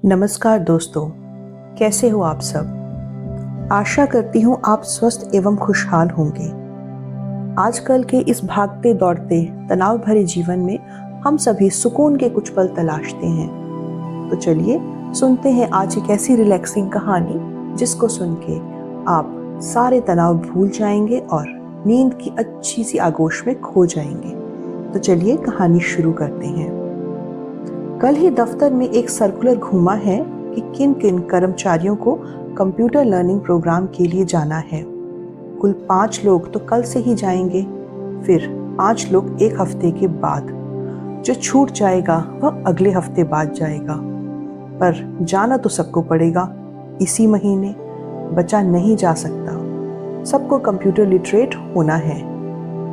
नमस्कार दोस्तों, कैसे हो आप सब। आशा करती हूँ आप स्वस्थ एवं खुशहाल होंगे। आजकल के इस भागते दौड़ते तनाव भरे जीवन में हम सभी सुकून के कुछ पल तलाशते हैं। तो चलिए सुनते हैं आज एक ऐसी रिलैक्सिंग कहानी जिसको सुन के आप सारे तनाव भूल जाएंगे और नींद की अच्छी सी आगोश में खो जाएंगे। तो चलिए कहानी शुरू करते हैं। कल ही दफ्तर में एक सर्कुलर घूमा है कि किन किन कर्मचारियों को कंप्यूटर लर्निंग प्रोग्राम के लिए जाना है। कुल 5 लोग तो कल से ही जाएंगे, फिर 5 लोग एक हफ्ते के बाद। जो छूट जाएगा वह अगले हफ्ते बाद जाएगा, पर जाना तो सबको पड़ेगा। इसी महीने बचा नहीं जा सकता। सबको कंप्यूटर लिटरेट होना है।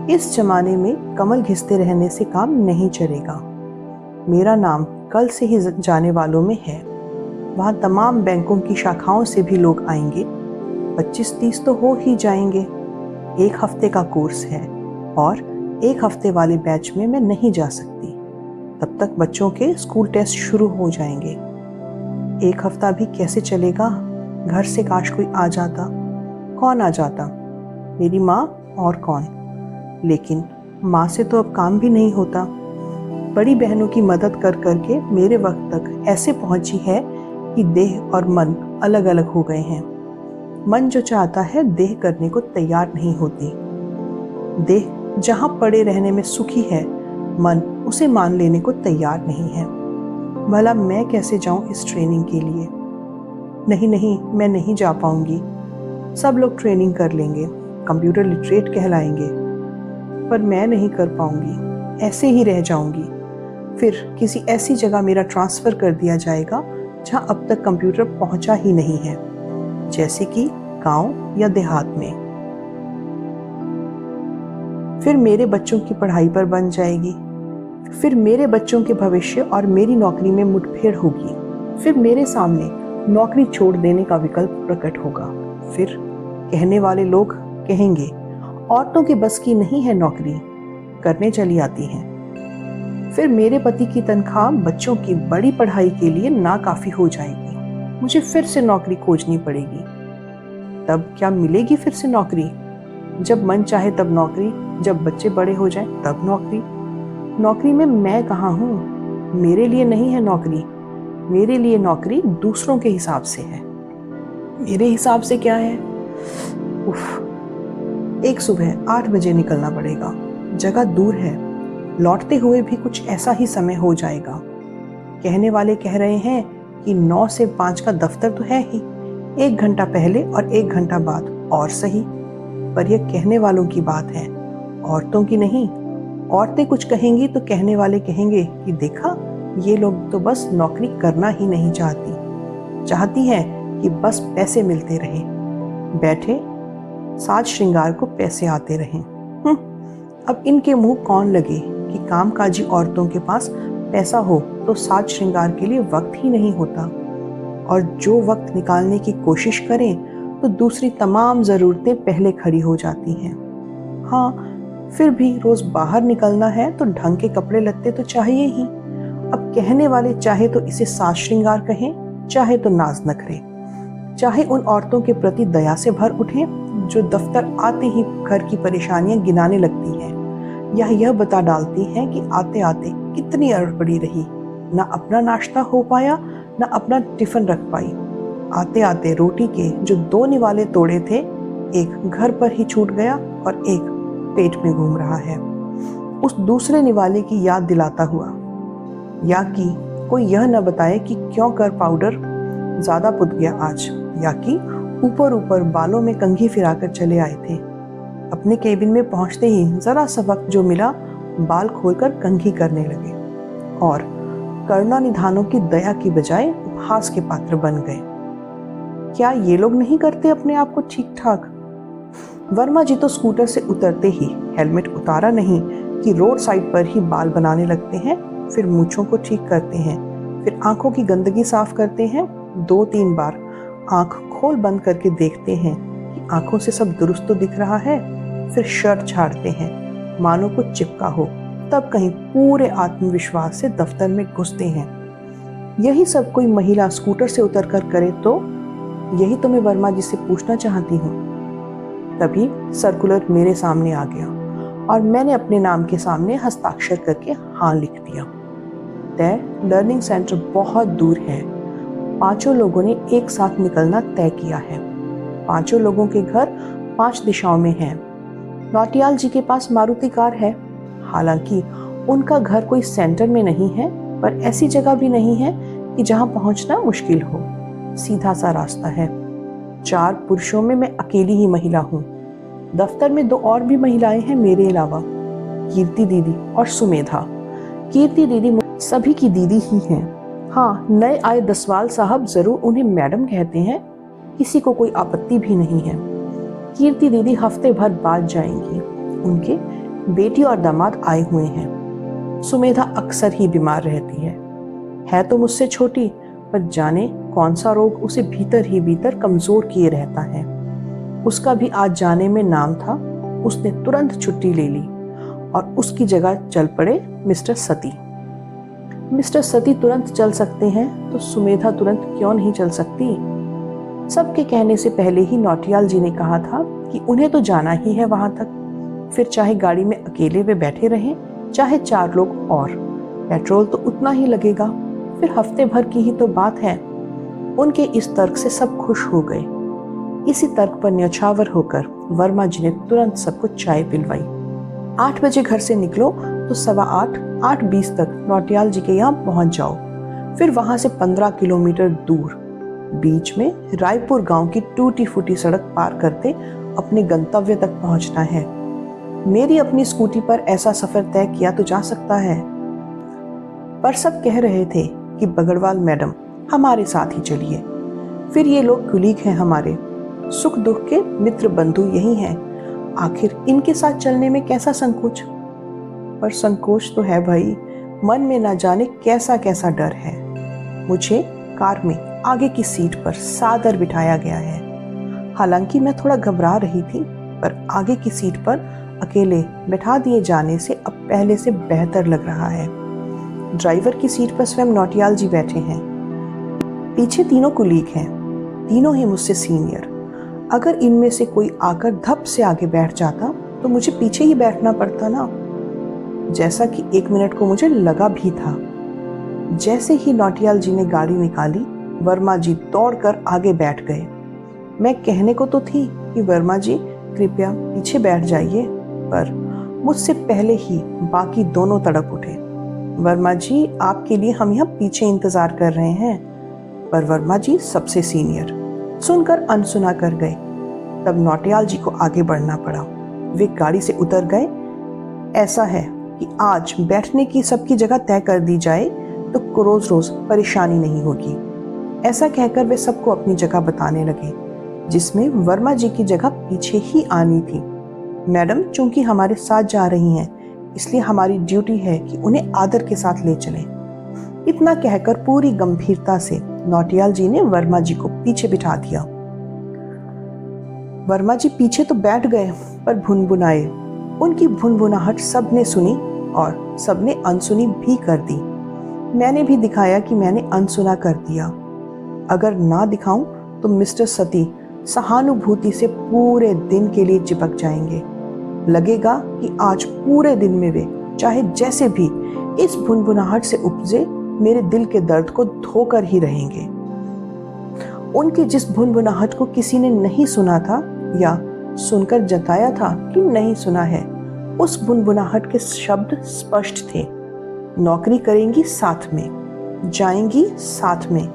इस जमाने में कमल घिसते रहने से काम नहीं चलेगा। मेरा नाम कल से ही जाने वालों में है। वहाँ तमाम बैंकों की शाखाओं से भी लोग आएंगे। 25-30 तो हो ही जाएंगे। 1 हफ्ते का कोर्स है और 1 हफ्ते वाले बैच में मैं नहीं जा सकती। तब तक बच्चों के स्कूल टेस्ट शुरू हो जाएंगे। 1 हफ्ता भी कैसे चलेगा। घर से काश कोई आ जाता। कौन आ जाता? मेरी माँ और कौन। लेकिन माँ से तो अब काम भी नहीं होता। बड़ी बहनों की मदद कर करके मेरे वक्त तक ऐसे पहुंची है कि देह और मन अलग अलग हो गए हैं। मन जो चाहता है देह करने को तैयार नहीं होती। देह जहां पड़े रहने में सुखी है, मन उसे मान लेने को तैयार नहीं है। भला मैं कैसे जाऊं इस ट्रेनिंग के लिए। नहीं, मैं नहीं जा पाऊंगी। सब लोग ट्रेनिंग कर लेंगे, कंप्यूटर लिटरेट कहलाएंगे, पर मैं नहीं कर पाऊंगी। ऐसे ही रह जाऊंगी। फिर किसी ऐसी जगह मेरा ट्रांसफ़र कर दिया जाएगा जहां अब तक कंप्यूटर पहुंचा ही नहीं है, जैसे कि गांव या देहात में। फिर मेरे बच्चों की पढ़ाई पर बन जाएगी। फिर मेरे बच्चों के भविष्य और मेरी नौकरी में मुठभेड़ होगी। फिर मेरे सामने नौकरी छोड़ देने का विकल्प प्रकट होगा। फिर कहने वाले लोग कहेंगे, औरतों के बस की नहीं है नौकरी, करने चली आती हैं। फिर मेरे पति की तनख्वाह बच्चों की बड़ी पढ़ाई के लिए नाकाफी हो जाएगी। मुझे फिर से नौकरी खोजनी पड़ेगी। तब क्या मिलेगी फिर से नौकरी? जब मन चाहे तब नौकरी, जब बच्चे बड़े हो जाएं तब नौकरी। नौकरी में मैं कहाँ हूँ? मेरे लिए नहीं है नौकरी। मेरे लिए नौकरी दूसरों के हिसाब से है। मेरे हिसाब से क्या है? एक सुबह 8 बजे निकलना पड़ेगा। जगह दूर है। लौटते हुए भी कुछ ऐसा ही समय हो जाएगा। कहने वाले कह रहे हैं कि 9 से 5 का दफ्तर तो है ही। 1 घंटा पहले और 1 घंटा बाद और सही, पर यह कहने वालों की बात है, औरतों की नहीं। औरतें कुछ कहेंगी तो कहने वाले कहेंगे कि देखा, ये लोग तो बस नौकरी करना ही नहीं चाहती हैं कि बस पैसे मिलते रहें, बैठे साज श्रृंगार को पैसे आते रहें। अब इनके मुंह कौन लगे कि कामकाजी औरतों के पास पैसा हो तो साज श्रृंगार के लिए वक्त ही नहीं होता, और जो वक्त निकालने की कोशिश करें तो दूसरी तमाम ज़रूरतें पहले खड़ी हो जाती हैं। हाँ, फिर भी रोज़ बाहर निकलना है तो ढंग के कपड़े लत्ते तो चाहिए ही। अब कहने वाले चाहे तो इसे साज श्रृंगार कहें, चाहे तो नाज नखरे, चाहे उन औरतों के प्रति दया से भर उठें जो दफ्तर आते ही घर की परेशानियां गिनाने लगती हैं, या यह बता डालती हैं कि आते आते कितनी अड़बड़ी रही, ना अपना नाश्ता हो पाया ना अपना टिफिन रख पाई। आते आते रोटी के जो 2 निवाले तोड़े थे, एक घर पर ही छूट गया और एक पेट में घूम रहा है। उस दूसरे निवाले की याद दिलाता हुआ, या कि कोई यह न बताए कि क्यों कर पाउडर ज्यादा पुत गया आज, या कि ऊपर ऊपर बालों में कंघी फिराकर चले आए थे। अपने केबिन में पहुंचते ही जरा सा वक्त जो मिला, बाल खोलकर कंघी करने लगे और करुणानिधानों की दया की बजाय उपहास के पात्र बन गए। क्या ये लोग नहीं करते अपने आप को ठीक ठाक? वर्मा जी तो स्कूटर से उतरते ही हेलमेट उतारा नहीं कि रोड साइड पर ही बाल बनाने लगते हैं, फिर मूंछों को ठीक करते हैं, फिर आंखों की गंदगी साफ करते हैं। 2-3 बार आंख खोल बंद करके देखते हैं कि आंखों से सब दुरुस्त तो दिख रहा है, फिर शर्ट झाड़ते हैं मानो कुछ चिपका हो। तब कहीं पूरे आत्मविश्वास से दफ्तर में घुसते हैं। यही सब कोई महिला स्कूटर से उतरकर करे तो? यही तो मैं वर्मा जी से पूछना चाहती हूँ। तभी सर्कुलर मेरे सामने आ गया और मैंने अपने नाम के सामने हस्ताक्षर करके हाँ लिख दिया। तय लर्निंग सेंटर बहुत दूर है। 5 लोगों ने एक साथ निकलना तय किया है। 5 लोगों के घर 5 दिशाओं में हैं। नौटियाल जी के पास मारुति कार है। हालांकि उनका घर कोई सेंटर में नहीं है, पर ऐसी जगह भी नहीं है कि जहां पहुंचना मुश्किल हो। सीधा सा रास्ता है। 4 पुरुषों में मैं अकेली ही महिला हूँ। दफ्तर में 2 और भी महिलाएं हैं मेरे अलावा, कीर्ति दीदी और सुमेधा। कीर्ति दीदी सभी की दीदी ही हैं। हाँ, नए आए दसवाल साहब जरूर उन्हें मैडम कहते हैं, किसी को कोई आपत्ति भी नहीं है। कीर्ति दीदी हफ्ते भर बाद जाएंगी। उनके बेटी और दामाद आए हुए हैं। सुमेधा अक्सर ही बीमार रहती है तो मुझसे छोटी, पर जाने कौन सा रोग उसे भीतर ही भीतर कमजोर किए रहता है। उसका भी आज जाने में नाम था। उसने तुरंत छुट्टी ले ली और उसकी जगह चल पड़े मिस्टर सती। मिस्टर सती तुरंत चल सकते हैं तो सुमेधा तुरंत क्यों नहीं चल सकती? सबके कहने से पहले ही नौटियाल जी ने कहा था कि उन्हें तो जाना ही है वहां तक। फिर चाहे गाड़ी में अकेले वे बैठे रहें, चाहे 4 लोग और, पेट्रोल तो उतना ही लगेगा। फिर हफ्ते भर की ही तो बात है। उनके इस तर्क से सब खुश हो गए। इसी तर्क पर न्यौछावर होकर वर्मा जी ने तुरंत सबको चाय पिलवाई। 8 बजे घर से निकलो तो 8:15, 8:20 तक नौटियाल जी के यहाँ पहुंच जाओ। फिर वहां से 15 किलोमीटर दूर बीच में रायपुर गांव की टूटी फूटी सड़क पार करते अपने गंतव्य तक पहुंचना है। मेरी अपनी स्कूटी पर ऐसा सफर तय किया तो जा सकता है, पर सब कह रहे थे कि बगड़वाल मैडम हमारे साथ ही चलिए। फिर ये लोग कुलीग हैं हमारे, सुख दुख के मित्र बंधु यही हैं। आखिर इनके साथ चलने में कैसा संकोच? पर संकोच तो है भाई, मन में ना जाने कैसा कैसा डर है। मुझे कार में आगे की सीट पर सादर बिठाया गया है। हालांकि मैं थोड़ा घबरा रही थी, पर आगे की सीट पर अकेले बैठा दिए जाने से अब पहले से बेहतर लग रहा है। ड्राइवर की सीट पर स्वयं नौटियाल जी बैठे हैं। पीछे तीनों कुलीग हैं, तीनों ही मुझसे सीनियर। अगर इनमें से कोई आकर धप से आगे बैठ जाता तो मुझे पीछे ही बैठना पड़ता ना, जैसा कि 1 मिनट को मुझे लगा भी था। जैसे ही नौटियाल जी ने गाड़ी निकाली, वर्मा जी दौड़कर आगे बैठ गए। मैं कहने को तो थी कि वर्मा जी कृपया पीछे बैठ जाइए, पर मुझसे पहले ही बाकी दोनों तड़प उठे। वर्मा जी, आपके लिए हम यहाँ पीछे इंतजार कर रहे हैं। पर वर्मा जी सबसे सीनियर, सुनकर अनसुना कर गए। तब नौटियाल जी को आगे बढ़ना पड़ा। वे गाड़ी से उतर गए। ऐसा है कि आज बैठने की सबकी जगह तय कर दी जाए तो रोज रोज परेशानी नहीं होगी। ऐसा कहकर वे सबको अपनी जगह बताने लगे, जिसमें वर्मा जी की जगह पीछे ही आनी थी। मैडम चूंकि हमारे साथ जा रही हैं, इसलिए हमारी ड्यूटी है कि उन्हें आदर के साथ ले चलें। इतना कहकर पूरी गंभीरता से नौटियाल जी ने वर्मा जी को पीछे बिठा दिया। वर्मा जी पीछे तो बैठ गए, पर भुनभुनाए। उनकी भुनभुनाहट सबने सुनी और सबने अनसुनी भी कर दी। मैंने भी दिखाया कि मैंने अनसुना कर दिया। अगर ना दिखाऊं तो मिस्टर सती सहानुभूति से पूरे दिन के लिए चिपक जाएंगे। लगेगा कि आज पूरे दिन में वे चाहे जैसे भी इस भुनभुनाहट से उपजे मेरे दिल के दर्द को धोकर ही रहेंगे। उनकी जिस भुनभुनाहट को किसी ने नहीं सुना था या सुनकर जताया था कि नहीं सुना है, उस भुनभुनाहट के शब्द स्पष्ट थे। नौकरी करेंगी साथ में, जाएंगी साथ में,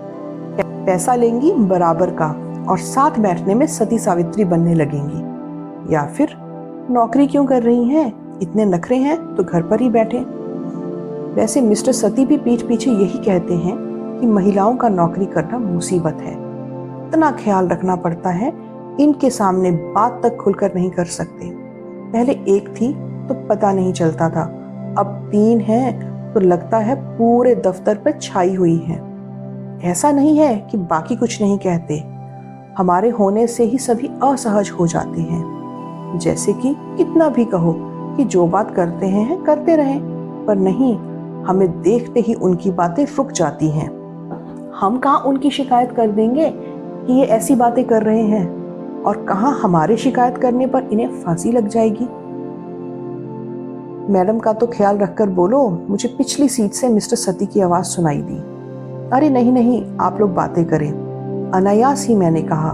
पैसा लेंगी बराबर का और साथ बैठने में सती सावित्री बनने लगेंगी। या फिर नौकरी क्यों कर रही हैं? इतने नखरे हैं तो घर पर ही बैठे। वैसे मिस्टर सती भी पीठ पीछे यही कहते हैं कि महिलाओं का नौकरी करना मुसीबत है। इतना ख्याल रखना पड़ता है, इनके सामने बात तक खुलकर नहीं कर सकते। पहले एक थी तो पता नहीं चलता था, अब 3 हैं तो लगता है पूरे दफ्तर पर छाई हुई है। ऐसा नहीं है कि बाकी कुछ नहीं कहते, हमारे होने से ही सभी असहज हो जाते हैं। जैसे कि कितना भी कहो कि जो बात करते हैं करते रहें, पर नहीं, हमें देखते ही उनकी बातें रुक जाती हैं। हम कहाँ उनकी शिकायत कर देंगे कि ये ऐसी बातें कर रहे हैं, और कहाँ हमारे शिकायत करने पर इन्हें फांसी लग जाएगी। मैडम का तो ख्याल रखकर बोलो। मुझे पिछली सीट से मिस्टर सती की आवाज सुनाई दी। अरे नहीं नहीं, आप लोग बातें करें। अनायास ही मैंने कहा,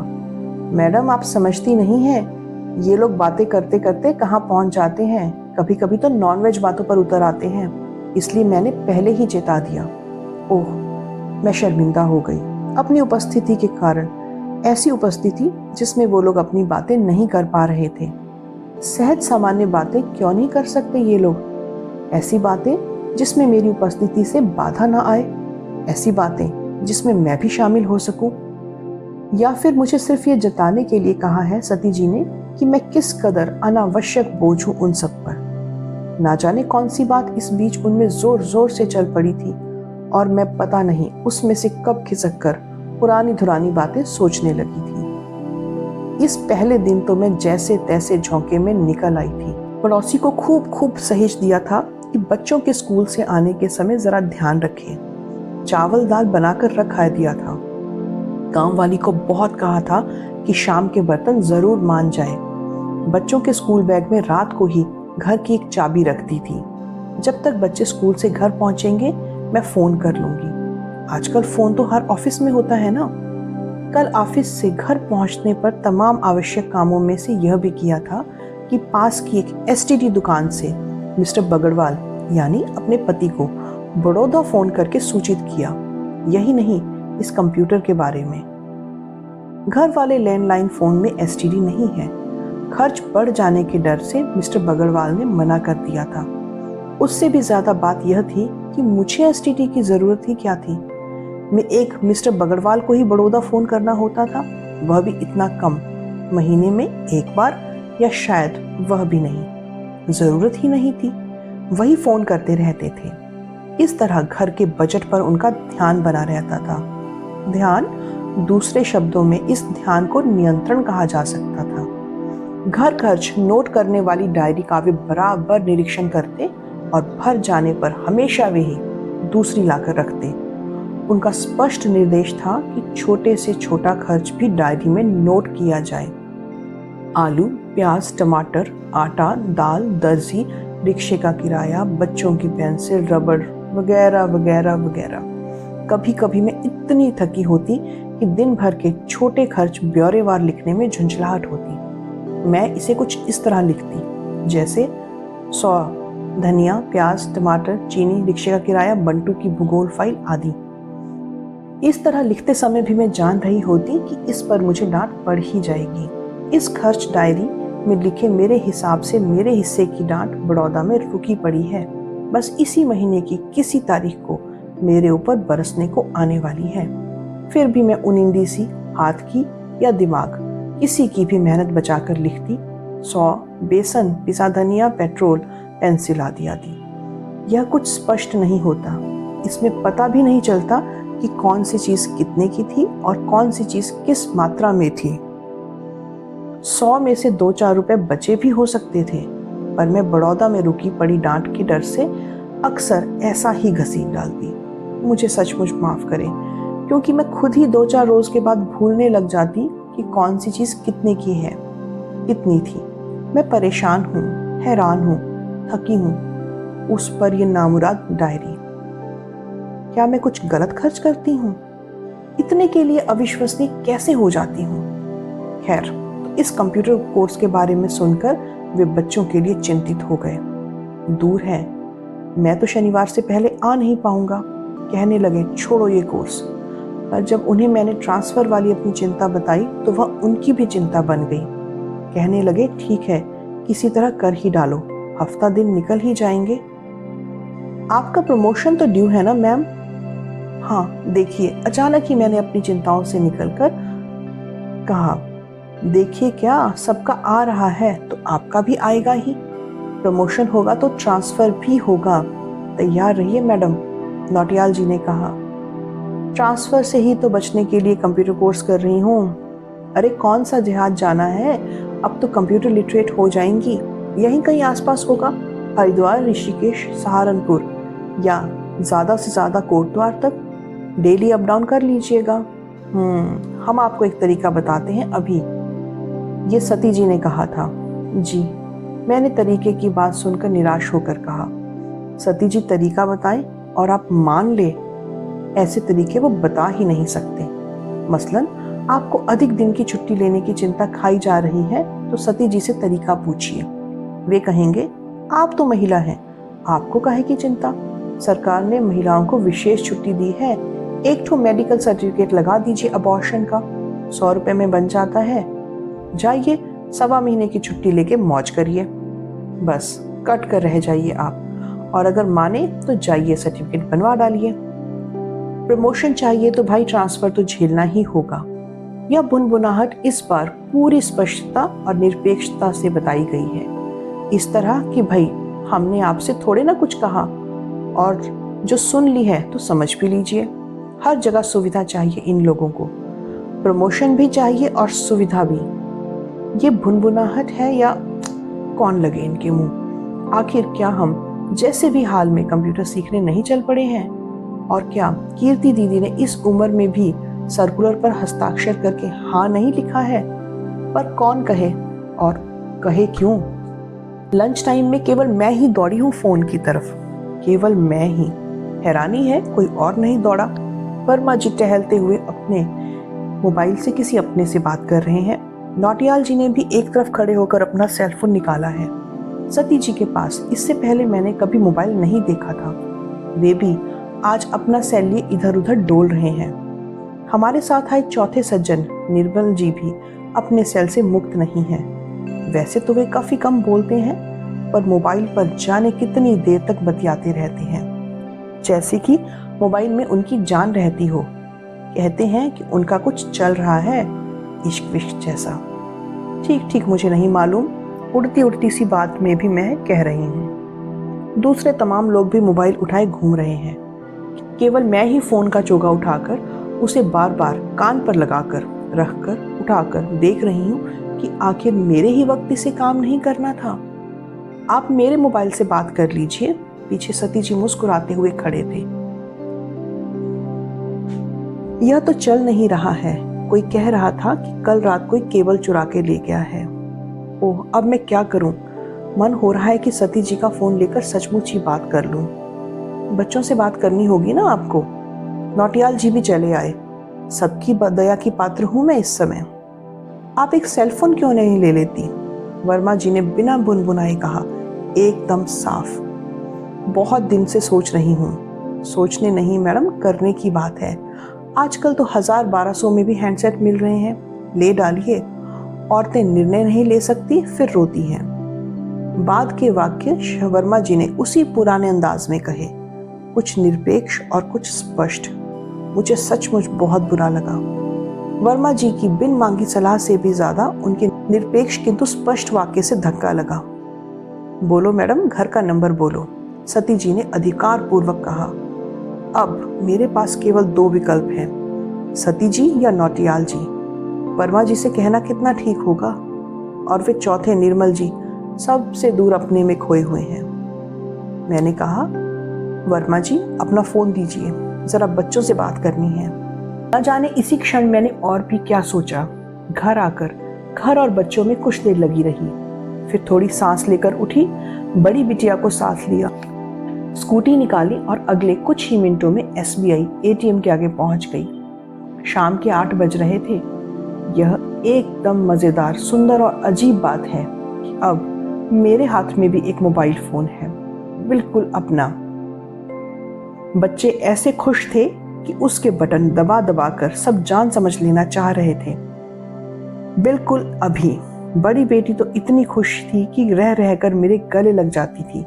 मैडम आप समझती नहीं हैं, ये लोग बातें करते करते कहाँ पहुंच जाते हैं, कभी कभी तो नॉनवेज बातों पर उतर आते हैं, इसलिए मैंने पहले ही चेता दिया। ओह, मैं शर्मिंदा हो गई अपनी उपस्थिति के कारण, ऐसी उपस्थिति जिसमें वो लोग अपनी बातें नहीं कर पा रहे थे। सहज सामान्य बातें क्यों नहीं कर सकते ये लोग? ऐसी बातें जिसमें मेरी उपस्थिति से बाधा ना आए, ऐसी बातें जिसमें मैं भी शामिल हो सकूं। या फिर मुझे सिर्फ ये जताने के लिए कहा है सती जी ने कि मैं किस कदर अनावश्यक बोझ हूं उन सब पर। ना जाने कौन सी बात इस बीच उनमें जोर जोर से चल पड़ी थी, और मैं पता नहीं उसमें से कब खिसक कर पुरानी धुरानी बातें सोचने लगी थी। इस पहले दिन तो मैं जैसे तैसे झोंके में निकल आई थी। पड़ोसी को खूब खूब सहेज दिया था कि बच्चों के स्कूल से आने के समय जरा ध्यान रखें। चावल दाल बनाकर रखा दिया था। गांव वाली को बहुत कहा था कि शाम के बर्तन जरूर मान जाए। बच्चों के स्कूल बैग में रात को ही घर की एक चाबी रख दी थी। जब तक बच्चे स्कूल से घर पहुंचेंगे मैं फोन कर लूंगी। आजकल फोन तो हर ऑफिस में होता है ना। कल ऑफिस से घर पहुंचने पर तमाम आवश्यक कामों में से यह भी किया था कि पास की एक एसटीडी दुकान से मिस्टर बगड़वाल यानी अपने पति को बड़ौदा फोन करके सूचित किया। यही नहीं, इस कंप्यूटर के बारे में। घर वाले लैंडलाइन फोन में एसटीडी नहीं है। खर्च बढ़ जाने के डर से मिस्टर बगड़वाल ने मना कर दिया था। उससे भी ज्यादा बात यह थी कि मुझे एसटीडी की जरूरत ही क्या थी। मैं एक मिस्टर बगड़वाल को ही बड़ौदा फोन करना होता था, वह भी इतना कम, महीने में एक बार, या शायद वह भी नहीं। जरूरत ही नहीं थी, वही फोन करते रहते थे। इस तरह घर के बजट पर उनका ध्यान बना रहता था। ध्यान, दूसरे शब्दों में इस ध्यान को नियंत्रण कहा जा सकता था। घर खर्च नोट करने वाली डायरी का वे बराबर निरीक्षण करते और भर जाने पर हमेशा वे ही दूसरी लाकर रखते। उनका स्पष्ट निर्देश था कि छोटे से छोटा खर्च भी डायरी में नोट किया जाए। आलू, प्याज, टमाटर, आटा, दाल, दर्जी, रिक्शे का किराया, बच्चों की पेंसिल, रबड़ वगैरह वगैरह वगैरह। कभी कभी मैं इतनी थकी होती कि दिन भर के छोटे खर्च ब्यौरेवार लिखने में झुंझलाहट होती। मैं इसे कुछ इस तरह लिखती जैसे 100 धनिया, प्याज, टमाटर, चीनी, रिक्शे का किराया, बंटू की भूगोल फाइल आदि। इस तरह लिखते समय भी मैं जान रही होती कि इस पर मुझे डांट पड़ ही जाएगी। इस खर्च डायरी में लिखे मेरे हिसाब से मेरे हिस्से की डांट बड़ौदा में रुकी पड़ी है। बस इसी महीने की किसी तारीख को मेरे ऊपर बरसने को आने वाली है। फिर भी मैं उनिंदी सी हाथ की या दिमाग किसी की भी मेहनत बचाकर लिखती 100 बेसन, पिसा धनिया, पेट्रोल, पेंसिल आदि आदि। यह कुछ स्पष्ट नहीं होता। इसमें पता भी नहीं चलता कि कौन सी चीज कितने की थी और कौन सी चीज किस मात्रा में थी। 100 में से 2-4 रुपए बचे भी हो सकते थे, पर मैं बड़ौदा में रुकी पड़ी डांट के डर से अक्सर ऐसा ही घसीट डालती। मुझे सचमुच माफ करें, क्योंकि मैं खुद ही 2-4 रोज के बाद भूलने लग जाती कि कौन सी चीज कितने की है, कितनी थी। मैं परेशान हूँ, हैरान हूँ, थकी हूँ। उस पर यह नामुराद डायरी। क्या मैं कुछ गलत खर्च करती हूँ? इतने के लिए अविश्वसनीय कैसे हो जाती हूँ? खैर, तो इस कंप्यूटर कोर्स के बारे में सुनकर वे बच्चों के लिए चिंतित हो गए। दूर है, मैं तो शनिवार से पहले आ नहीं पाऊंगा, कहने लगे छोड़ो ये कोर्स। पर जब उन्हें मैंने ट्रांसफर वाली अपनी चिंता बताई तो वह उनकी भी चिंता बन गई। कहने लगे ठीक है, किसी तरह कर ही डालो, हफ्ता दिन निकल ही जाएंगे। आपका प्रमोशन तो ड्यू है ना मैम? हाँ, देखिए, अचानक ही मैंने अपनी चिंताओं से निकलकर कहा, देखिए क्या, सबका आ रहा है तो आपका भी आएगा ही। प्रमोशन होगा तो ट्रांसफर भी होगा, तैयार रहिए मैडम, नौटियाल जी ने कहा। ट्रांसफर से ही तो बचने के लिए कंप्यूटर कोर्स कर रही हूँ। अरे कौन सा देहात जाना है, अब तो कंप्यूटर लिटरेट हो जाएंगी। यहीं कहीं आसपास होगा, हरिद्वार, ऋषिकेश, सहारनपुर, या ज्यादा से ज्यादा कोटद्वार तक। डेली अप डाउन कर लीजिएगा। हम आपको एक तरीका बताते हैं अभी, ये सती जी ने कहा था। जी, मैंने तरीके की बात सुनकर निराश होकर कहा, सती जी तरीका बताएं और आप मान ले, ऐसे तरीके वो बता ही नहीं सकते। मसलन आपको अधिक दिन की छुट्टी लेने की चिंता खाई जा रही है तो सती जी से तरीका पूछिए। वे कहेंगे, आप तो महिला हैं, आपको काहे की चिंता, सरकार ने महिलाओं को विशेष छुट्टी दी है, एक ठो मेडिकल सर्टिफिकेट लगा दीजिए अबॉर्शन का, 100 रुपए में बन जाता है, जाइए 1.25 महीने की छुट्टी लेके मौज करिए, बस कट कर रह जाइए आप, और अगर माने तो जाइए सर्टिफिकेट बनवा डालिए। प्रमोशन चाहिए तो भाई ट्रांसफर तो झेलना ही होगा। यह बुनबुनाहट इस बार पूरी स्पष्टता और निरपेक्षता से बताई गई है, इस तरह कि भाई हमने आपसे थोड़े ना कुछ कहा, और जो सुन ली है तो समझ भी लीजिए। हर जगह सुविधा चाहिए इन लोगों को, प्रमोशन भी चाहिए और सुविधा भी। ये भुनभुनाहट है या कौन लगे इनके मुंह। आखिर क्या हम जैसे भी हाल में कंप्यूटर सीखने नहीं चल पड़े हैं? और क्या कीर्ति दीदी ने इस उम्र में भी सर्कुलर पर हस्ताक्षर करके हाँ नहीं लिखा है? पर कौन कहे, और कहे क्यों? लंच टाइम में केवल मैं ही दौड़ी हूँ फोन की तरफ, केवल मैं ही। हैरानी है कोई और नहीं दौड़ा। वर्मा जी टहलते हुए अपने मोबाइल से किसी अपने से बात कर रहे हैं। नौटियाल जी ने भी एक तरफ खड़े होकर अपना सेलफोन निकाला है। सती जी के पास इससे पहले मैंने कभी मोबाइल नहीं देखा था। वे भी आज अपना सेल लिए इधर उधर डोल रहे हैं। हमारे साथ आए चौथे सज्जन निर्मल जी भी अपने सेल से मुक्त नहीं हैं। वैसे तो वे काफी कम बोलते हैं, पर मोबाइल पर जाने कितनी देर तक बतियाते रहते हैं, जैसे कि मोबाइल में उनकी जान रहती हो। कहते हैं कि उनका कुछ चल रहा है, इश्क विश्क जैसा। ठीक ठीक मुझे नहीं मालूम, उड़ती उड़ती सी बात में भी मैं कह रही हूँ। दूसरे तमाम लोग भी मोबाइल उठाए घूम रहे हैं। केवल मैं ही फोन का चोगा उठाकर उसे बार बार कान पर लगाकर रखकर उठाकर देख रही हूँ कि आखिर मेरे ही वक्त इसे काम नहीं करना था। आप मेरे मोबाइल से बात कर लीजिए। पीछे सती जी मुस्कुराते हुए खड़े थे। यह तो चल नहीं रहा है। कोई कह रहा था कि कल रात कोई केबल चुरा के ले गया है। ओह, अब मैं क्या करूं? मन हो रहा है कि सती जी का फोन लेकर सचमुच ही बात कर लूं। बच्चों से बात करनी होगी ना आपको। नौटियाल जी भी चले आए। सबकी दया की पात्र हूं मैं इस समय। आप एक सेलफोन क्यों नहीं ले लेती? वर्मा जी ने बिना बुनबुनाए कहा, एकदम साफ। बहुत दिन से सोच रही हूँ। सोचने नहीं मैडम, करने की बात है। आजकल तो 1000-1200 में भी हैंडसेट मिल रहे हैं, ले डालिए। औरतें निर्णय नहीं ले सकती फिर रोती हैं। बाद के वाक्य वर्मा जी ने उसी पुराने अंदाज में कहे, कुछ निरपेक्ष और कुछ स्पष्ट। मुझे सचमुच बहुत बुरा लगा। वर्मा जी की बिन मांगी सलाह से भी ज्यादा उनके निरपेक्ष किंतु स्पष्ट वाक्य से धक्का लगा। बोलो मैडम, घर का नंबर बोलो, सती जी ने अधिकार पूर्वक कहा। अब मेरे पास केवल 2 विकल्प हैं, सती जी या नौटियाल जी। वर्मा जी से कहना कितना ठीक होगा, और वे चौथे निर्मल जी सबसे दूर अपने में खोए हुए हैं। मैंने कहा, वर्मा जी अपना फोन दीजिए, जरा बच्चों से बात करनी है। न जाने इसी क्षण मैंने और भी क्या सोचा। घर आकर घर और बच्चों में कुछ देर लगी रही, फिर थोड़ी सांस लेकर उठी, बड़ी बिटिया को साथ लिया, स्कूटी निकाली और अगले कुछ ही मिनटों में SBI ATM के आगे पहुंच गई। शाम के 8 बज रहे थे। यह एकदम मजेदार, सुंदर और अजीब बात है कि अब मेरे हाथ में भी एक मोबाइल फोन है, बिल्कुल अपना। बच्चे ऐसे खुश थे कि उसके बटन दबा दबा कर सब जान समझ लेना चाह रहे थे। बिल्कुल अभी बड़ी बेटी तो इतनी खुश थी कि रह रहकर मेरे गले लग जाती थी।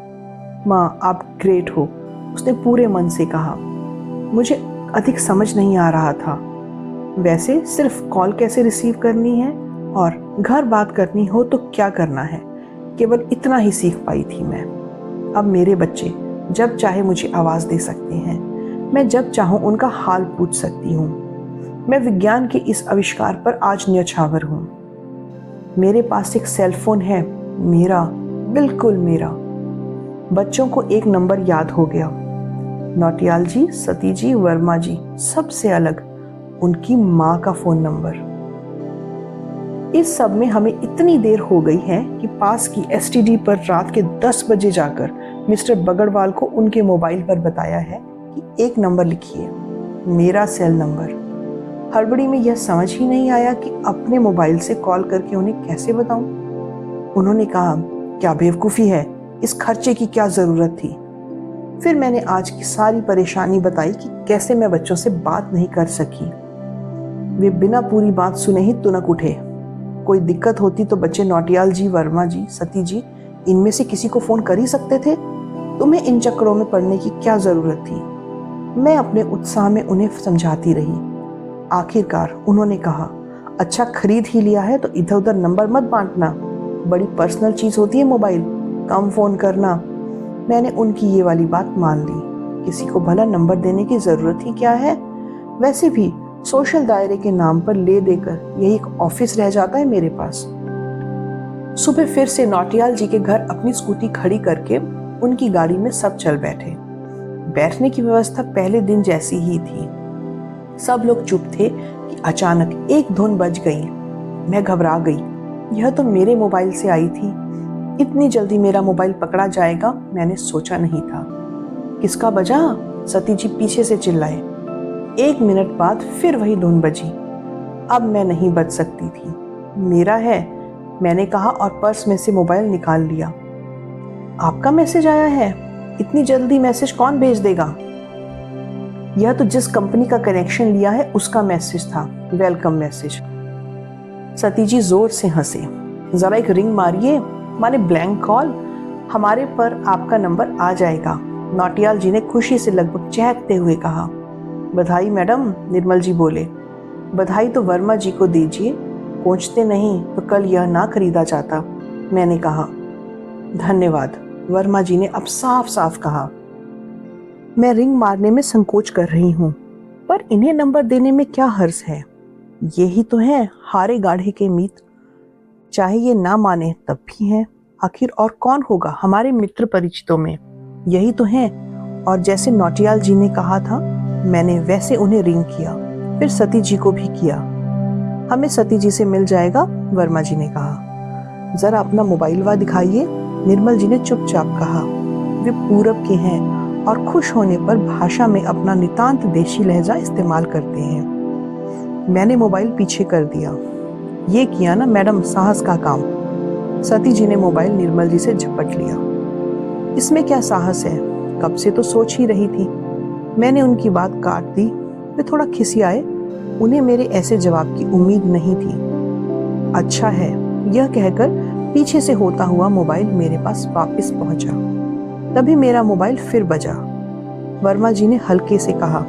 माँ आप ग्रेट हो, उसने पूरे मन से कहा। मुझे अधिक समझ नहीं आ रहा था। वैसे सिर्फ कॉल कैसे रिसीव करनी है और घर बात करनी हो तो क्या करना है, केवल इतना ही सीख पाई थी मैं। अब मेरे बच्चे जब चाहे मुझे आवाज दे सकते हैं, मैं जब चाहूं उनका हाल पूछ सकती हूँ। मैं विज्ञान के इस आविष्कार पर आज न्यौछावर हूँ। मेरे पास एक सेलफोन है, मेरा, बिल्कुल मेरा। बच्चों को एक नंबर याद हो गया, नौटियाल जी, सती जी, वर्मा जी, सबसे अलग उनकी माँ का फोन नंबर। इस सब में हमें इतनी देर हो गई है कि पास की एसटीडी पर रात के 10 बजे जाकर मिस्टर बगड़वाल को उनके मोबाइल पर बताया है कि एक नंबर लिखिए, मेरा सेल नंबर। हड़बड़ी में यह समझ ही नहीं आया कि अपने मोबाइल से कॉल करके उन्हें कैसे बताऊं। उन्होंने कहा, क्या बेवकूफ़ी है, इस खर्चे की क्या ज़रूरत थी। फिर मैंने आज की सारी परेशानी बताई कि कैसे मैं बच्चों से बात नहीं कर सकी। वे बिना पूरी बात सुने ही तुनक उठे। कोई दिक्कत होती तो बच्चे नौटियाल जी, वर्मा जी, सती जी, इनमें से किसी को फ़ोन कर ही सकते थे। तुम्हें इन चक्करों में पड़ने की क्या ज़रूरत थी। मैं अपने उत्साह में उन्हें समझाती रही। आखिरकार उन्होंने कहा, अच्छा खरीद ही लिया है तो इधर उधर नंबर मत बांटना, बड़ी पर्सनल चीज़ होती है मोबाइल, कम फ़ोन करना। मैंने उनकी ये वाली बात मान ली। किसी को भला नंबर देने की ज़रूरत ही क्या है। वैसे भी सोशल दायरे के नाम पर ले देकर यही एक ऑफिस रह जाता है मेरे पास। सुबह फिर से नौटियाल जी के घर अपनी स्कूटी खड़ी करके उनकी गाड़ी में सब चल बैठे। बैठने की व्यवस्था पहले दिन जैसी ही थी। सब लोग चुप थे कि अचानक एक धुन बज गई। मैं घबरा गई। यह तो मेरे मोबाइल से आई थी। इतनी जल्दी मेरा मोबाइल पकड़ा जाएगा मैंने सोचा नहीं था। किसका बजा? सती जी पीछे से चिल्लाए। 1 मिनट बाद फिर वही धुन बजी। अब मैं नहीं बच सकती थी। मेरा है, मैंने कहा और पर्स में से मोबाइल निकाल लिया। आपका मैसेज आया है? इतनी जल्दी मैसेज कौन भेज देगा? यह तो जिस कंपनी का कनेक्शन लिया है उसका मैसेज था, वेलकम मैसेज। सती जी जोर से हंसे। जरा एक रिंग मारिए, माने ब्लैंक कॉल, हमारे पर आपका नंबर आ जाएगा। नौटियाल जी ने खुशी से लगभग चहकते हुए कहा। बधाई मैडम, निर्मल जी बोले। बधाई तो वर्मा जी को दीजिए, पहुंचते नहीं तो कल यह ना खरीदा जाता, मैंने कहा। धन्यवाद, वर्मा जी ने अब साफ साफ कहा। मैं रिंग मारने में संकोच कर रही हूँ, पर इन्हें नंबर देने में क्या हर्ज है। यही तो है हारे गाढ़े के मीत, चाहे ये ना माने तब भी हैं। आखिर और कौन होगा हमारे मित्र परिचितों में, यही तो हैं। और जैसे नौटियाल जी ने कहा था मैंने वैसे उन्हें रिंग किया, फिर सती जी को भी किया। हमें सती जी से मिल जाएगा, वर्मा जी ने कहा। जरा अपना मोबाइल वा दिखाइए, निर्मल जी ने चुपचाप कहा। वे पूरब के हैं और खुश होने पर भाषा में अपना नितांत देशी लहजा इस्तेमाल करते हैं। मैंने मोबाइल पीछे कर दिया। ये किया ना मैडम साहस का काम। सती जी ने मोबाइल निर्मल जी से झपट लिया। इसमें क्या साहस है, कब से तो सोच ही रही थी। मैंने उनकी बात काट दी। वे थोड़ा खिसियाए, उन्हें मेरे ऐसे जवाब की उम्मीद नहीं थी। अच्छा है, यह कहकर पीछे से होता हुआ मोबाइल मेरे पास वापस पहुंचा। तभी मेरा मोबाइल फिर बजा। वर्मा जी ने हल्के से कहा,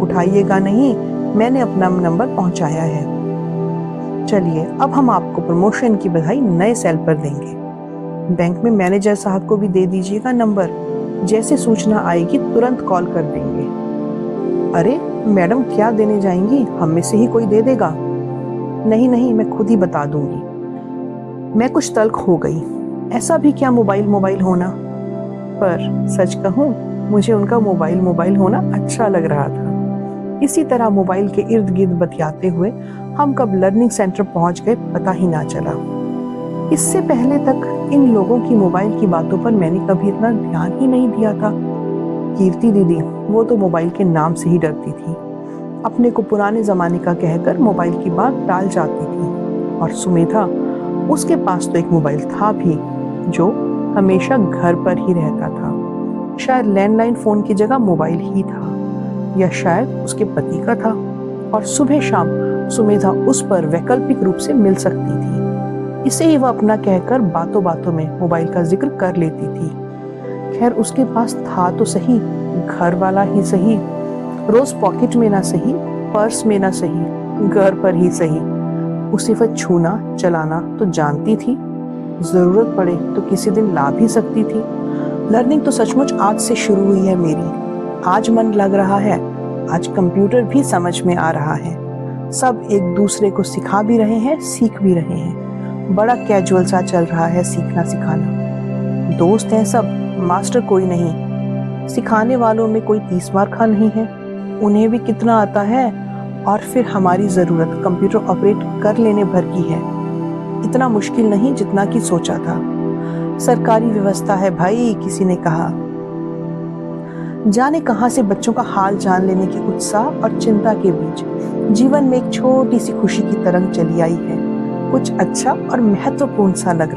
उठाइएगा नहीं, मैंने अपना नंबर पहुंचाया है। चलिए अब हम आपको प्रमोशन की बधाई नए सेल पर देंगे। बैंक में मैनेजर साहब को भी दे दीजिएगा नंबर, जैसे सूचना आएगी तुरंत कॉल कर देंगे। अरे मैडम क्या देने जाएंगी, हम में से ही कोई दे देगा। नहीं नहीं, मैं खुद ही बता दूंगी। मैं कुछ तल्ख हो गई। ऐसा भी क्या मोबाइल मोबाइल होना, पर सच कहूं मुझे उनका मोबाइल मोबाइल होना अच्छा लग रहा था। इसी तरह मोबाइल के इर्द गिर्द बतियाते हुए हम कब लर्निंग सेंटर पहुंच गए पता ही ना चला। इससे पहले तक इन लोगों की मोबाइल की बातों पर मैंने कभी इतना ध्यान ही नहीं दिया था। कीर्ति दीदी, वो तो मोबाइल के नाम से ही डरती थी, अपने को पुराने जमाने का कहकर मोबाइल की बात टाल जाती थी। और सुमेधा, उसके पास तो एक मोबाइल था भी, जो हमेशा घर पर ही रहता था। शायद लैंडलाइन फोन की जगह मोबाइल ही था, या शायद उसके पति का था। और सुबह शाम सुमेधा उस पर वैकल्पिक रूप से मिल सकती थी। इसे ही वह अपना कहकर बातों बातों में मोबाइल का जिक्र कर लेती थी। खैर उसके पास था तो सही, घर वाला ही सही, रोज पॉकेट में ना सही, पर्स में ना सही, घर पर ही सही। उसे वह छूना चलाना तो जानती थी, जरूरत पड़े तो किसी दिन ला भी सकती थी। लर्निंग तो सचमुच आज से शुरू हुई है मेरी। आज मन लग रहा है, आज कंप्यूटर भी समझ में आ रहा है। सब एक दूसरे को सिखा भी रहे हैं, सीख भी रहे हैं। बड़ा कैजुअल सा चल रहा है सीखना सिखाना। दोस्त हैं सब, मास्टर कोई नहीं। सिखाने वालों में कोई 30 मार खा नहीं है, उन्हें भी कितना आता है। और फिर हमारी ज़रूरत कंप्यूटर ऑपरेट कर लेने भर की है। इतना मुश्किल नहीं जितना कि सोचा था। सरकारी व्यवस्था है भाई, किसी ने कहा। जाने कहां से बच्चों का हाल जान लेने के उत्साह और चिंता के बीच जीवन में एक छोटी सी खुशी की तरंग चली आई है। कुछ अच्छा और महत्वपूर्ण सा लग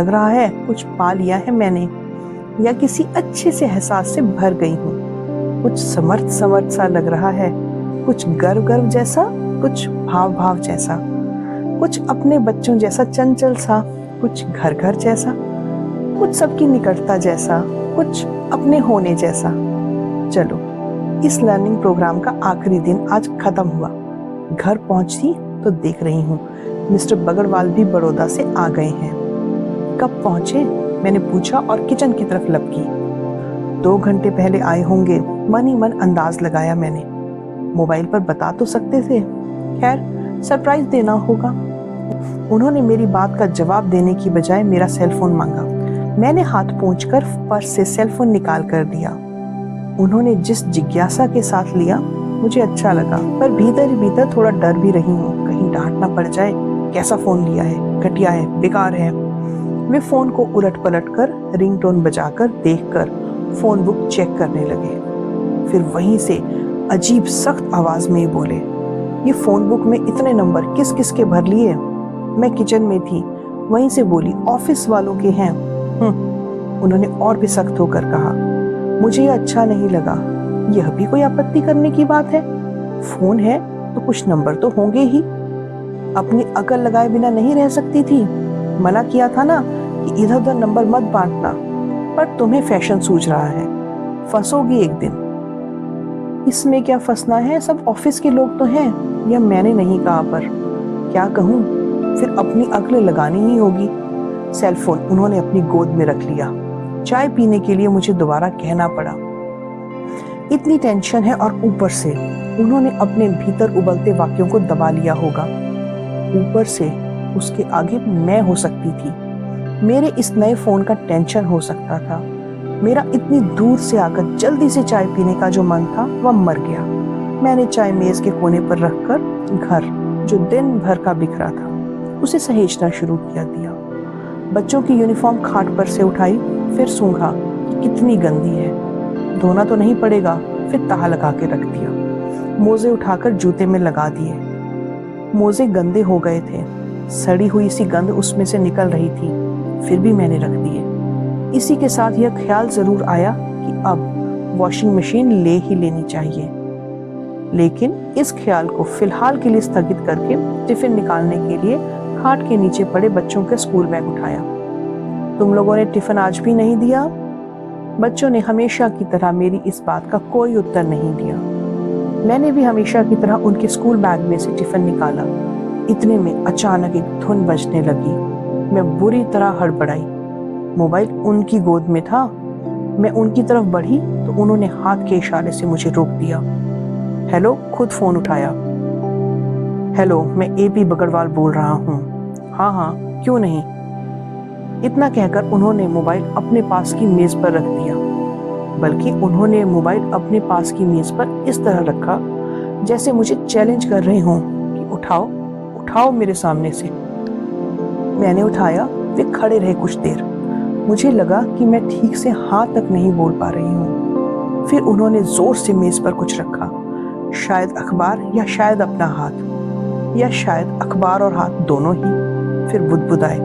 रहा है। कुछ पा लिया है मैंने, या किसी अच्छे से एहसास से भर गई हूँ। कुछ समर्थ समर्थ सा लग रहा है, कुछ गर्व गर्व जैसा, कुछ भाव भाव जैसा, कुछ अपने बच्चों जैसा चंचल सा, कुछ घर घर जैसा, कुछ सबकी निकटता जैसा, कुछ अपने होने जैसा। चलो, इस लर्निंग प्रोग्राम का आखिरी दिन आज खत्म हुआ। घर पहुंची तो देख रही हूँ मिस्टर बगड़वाल भी बड़ौदा से आ गए हैं। कब पहुंचे, मैंने पूछा और किचन की तरफ लपकी। 2 घंटे पहले आए होंगे, मन ही मन अंदाज लगाया मैंने। मोबाइल पर बता तो सकते थे, खैर सरप्राइज देना होगा। उन्होंने मेरी बात का जवाब देने की बजाय मेरा सेलफोन मांगा। मैंने हाथ पोंछकर पर्स से सेलफोन निकाल कर दिया। उन्होंने जिस जिज्ञासा के साथ लिया मुझे अच्छा लगा, पर भीतर ही भीतर थोड़ा डर भी रही हूँ, कहीं डांट ना पड़ जाए। कैसा फोन लिया है, घटिया है, बेकार है। वे फोन को उलट पलट कर रिंगटोन बजाकर देखकर फोन बुक चेक करने लगे। फिर वहीं से अजीब सख्त आवाज में बोले, ये फोन बुक में इतने नंबर किस किस के भर लिए? मैं किचन में थी, वहीं से बोली, ऑफिस वालों के हैं। उन्होंने और भी सख्त होकर कहा। मुझे यह अच्छा नहीं लगा। यह भी कोई आपत्ति करने की बात है? फोन है तो कुछ नंबर तो होंगे ही। अपनी अकल लगाए बिना नहीं रह सकती थी। मना किया था ना कि इधर उधर नंबर मत बांटना, पर तुम्हें फैशन सूझ रहा है, फंसोगी एक दिन। इसमें क्या फंसना है, सब ऑफिस के लोग तो हैं। यह मैंने नहीं कहा, पर क्या कहूँ, फिर अपनी अकल लगानी ही होगी। सेलफोन उन्होंने अपनी गोद में रख लिया। चाय पीने के लिए मुझे दोबारा कहना पड़ा। इतनी टेंशन है और ऊपर से उन्होंने अपने भीतर उबलते वाक्यों को दबा लिया होगा। ऊपर से उसके आगे मैं हो सकती थी। मेरे इस नए फोन का टेंशन हो सकता था। मेरा इतनी दूर से आकर जल्दी से चाय पीने का जो मन था वह मर गया। मैंने चाय मेज के कोने पर रखकर घर, जो दिन भर का बिखरा था, उसे सहेजना शुरू किया दिया। बच्चों की यूनिफॉर्म खाट पर से उठाई, फिर सूंघा कि कितनी गंदी है। धोना तो नहीं पड़ेगा, फिर तह लगा के रख दिया। मोजे उठाकर जूते में लगा दिए। मोजे गंदे हो गए थे, सड़ी हुई सी गंध उसमें से निकल रही थी, फिर भी मैंने रख दिए। इसी के साथ यह ख्याल जरूर आया कि अब वॉशिंग मशीन ले ही लेनी चाहिए, लेकिन इस ख्याल को फिलहाल के लिए स्थगित करके टिफिन निकालने के लिए खाट के नीचे पड़े बच्चों के स्कूल बैग उठाया। तुम लोगों ने टिफिन आज भी नहीं दिया? बच्चों ने हमेशा की तरह मेरी इस बात का कोई उत्तर नहीं दिया। मैंने भी हमेशा की तरह उनके स्कूल बैग में से टिफिन निकाला। इतने में अचानक एक धुन बजने लगी। मैं बुरी तरह हड़बड़ाई। मोबाइल उनकी गोद में था। मैं उनकी तरफ बढ़ी तो उन्होंने हाथ के इशारे से मुझे रोक दिया। हेलो, खुद फोन उठाया। हेलो, मैं एपी बगड़वाल बोल रहा हूँ। हाँ हाँ, क्यों नहीं। इतना कहकर उन्होंने मोबाइल अपने पास की मेज पर रख दिया। बल्कि उन्होंने मोबाइल अपने पास की मेज पर इस तरह रखा जैसे मुझे चैलेंज कर रहे हों कि उठाओ उठाओ मेरे सामने से। मैंने उठाया। वे खड़े रहे कुछ देर। मुझे लगा कि मैं ठीक से हाथ तक नहीं बोल पा रही हूँ। फिर उन्होंने जोर से मेज पर कुछ रखा, शायद अखबार या शायद अपना हाथ, या शायद अखबार और हाथ दोनों ही। फिर बुदबुदाए,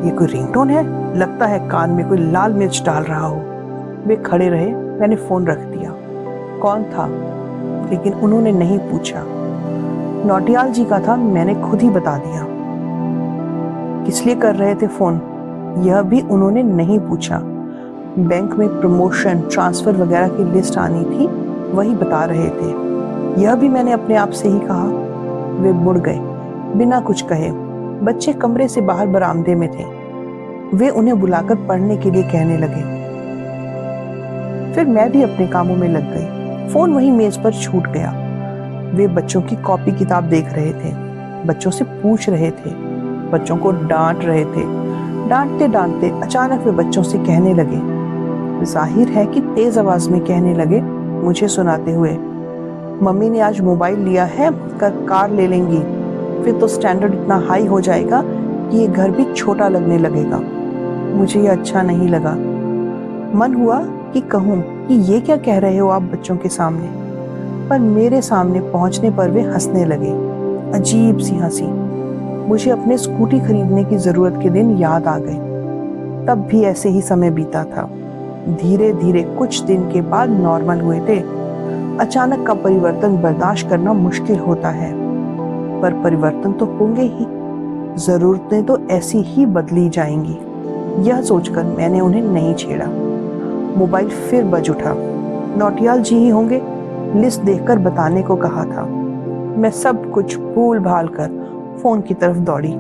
ये कोई रिंगटोन है, लगता है कान में कोई लाल मिर्च डाल रहा हो। वे खड़े रहे। मैंने फोन रख दिया। कौन था? लेकिन उन्होंने नहीं पूछा। नौटियाल जी का था, मैंने खुद ही बता दिया। किस लिए कर रहे थे फोन, यह भी उन्होंने नहीं पूछा। बैंक में प्रमोशन, ट्रांसफर वगैरह की लिस्ट आनी थी, वही बता रहे थे। यह भी मैंने अपने आप से ही कहा। वे मुड़ गए बिना कुछ कहे। बच्चे कमरे से बाहर बरामदे में थे। वे उन्हें बुलाकर पढ़ने के लिए कहने लगे। फिर मैं भी अपने कामों में लग गई। फोन वहीं मेज पर छूट गया। वे बच्चों की कॉपी किताब देख रहे थे, बच्चों से पूछ रहे थे, बच्चों को डांट रहे थे। डांटते डांटते अचानक वे बच्चों से कहने लगे, जाहिर है कि तेज आवाज में कहने लगे मुझे सुनाते हुए, मम्मी ने आज मोबाइल लिया है, कल कार ले लेंगी, फिर तो स्टैंडर्ड इतना हाई हो जाएगा कि ये घर भी छोटा लगने लगेगा। मुझे ये अच्छा नहीं लगा। मन हुआ कि कहूँ कि ये क्या कह रहे हो आप बच्चों के सामने, पर मेरे सामने पहुंचने पर वे हंसने लगे, अजीब सी हंसी। मुझे अपने स्कूटी खरीदने की जरूरत के दिन याद आ गए। तब भी ऐसे ही समय बीता था। धीरे धीरे कुछ दिन के बाद नॉर्मल हुए थे। अचानक का परिवर्तन बर्दाश्त करना मुश्किल होता है, पर परिवर्तन तो होंगे ही, जरूरतें तो ऐसी ही बदली जाएंगी। यह सोचकर मैंने उन्हें नहीं छेड़ा। मोबाइल फिर बज उठा। नौटियाल जी ही होंगे, लिस्ट देखकर बताने को कहा था। मैं सब कुछ भूल भाल कर फोन की तरफ दौड़ी।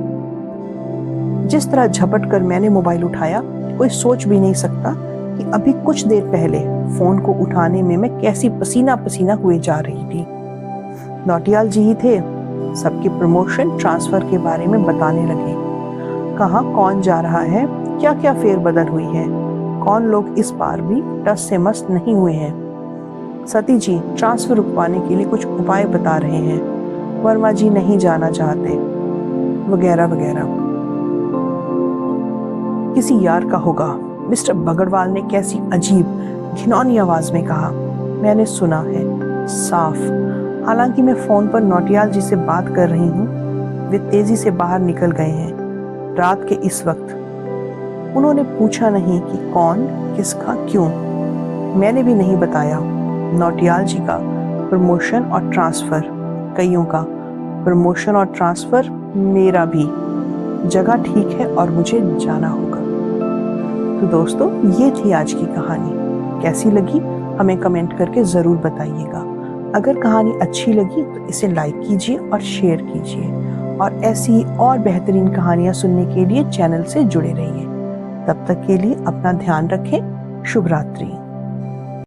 जिस तरह झपट कर मैंने मोबाइल उठाया, कोई सोच भी नहीं सकता कि अभी कुछ देर पहले फोन को उठाने में मैं कैसी पसीना पसीना हुए जा रही थी। नौटियाल जी ही थे। सबके प्रमोशन ट्रांसफर के बारे में बताने लगे। कहाँ कौन जा रहा है, क्या क्या फेरबदल हुई है, कौन लोग इस बार भी टस से मस नहीं हुए हैं। सती जी ट्रांसफर रुकवाने के लिए कुछ उपाय बता रहे हैं, वर्मा जी नहीं जाना चाहते, वगैरह वगैरह। किसी यार का होगा, मिस्टर बगड़वाल ने कैसी अजीब घिनौनी आवाज में कहा। मैंने सुना है साफ। हालांकि मैं फोन पर नौटियाल जी से बात कर रही हूँ, वे तेजी से बाहर निकल गए हैं। रात के इस वक्त उन्होंने पूछा नहीं कि कौन, किसका, क्यों। मैंने भी नहीं बताया। नौटियाल जी का प्रमोशन और ट्रांसफर, कईयों का प्रमोशन और ट्रांसफर, मेरा भी। जगह ठीक है और मुझे जाना होगा। तो दोस्तों, ये थी आज की कहानी। कैसी लगी हमें कमेंट करके ज़रूर बताइएगा। अगर कहानी अच्छी लगी तो इसे लाइक कीजिए और शेयर कीजिए, और ऐसी और बेहतरीन कहानियाँ सुनने के लिए चैनल से जुड़े रहिए। तब तक के लिए अपना ध्यान रखें। शुभ रात्रि।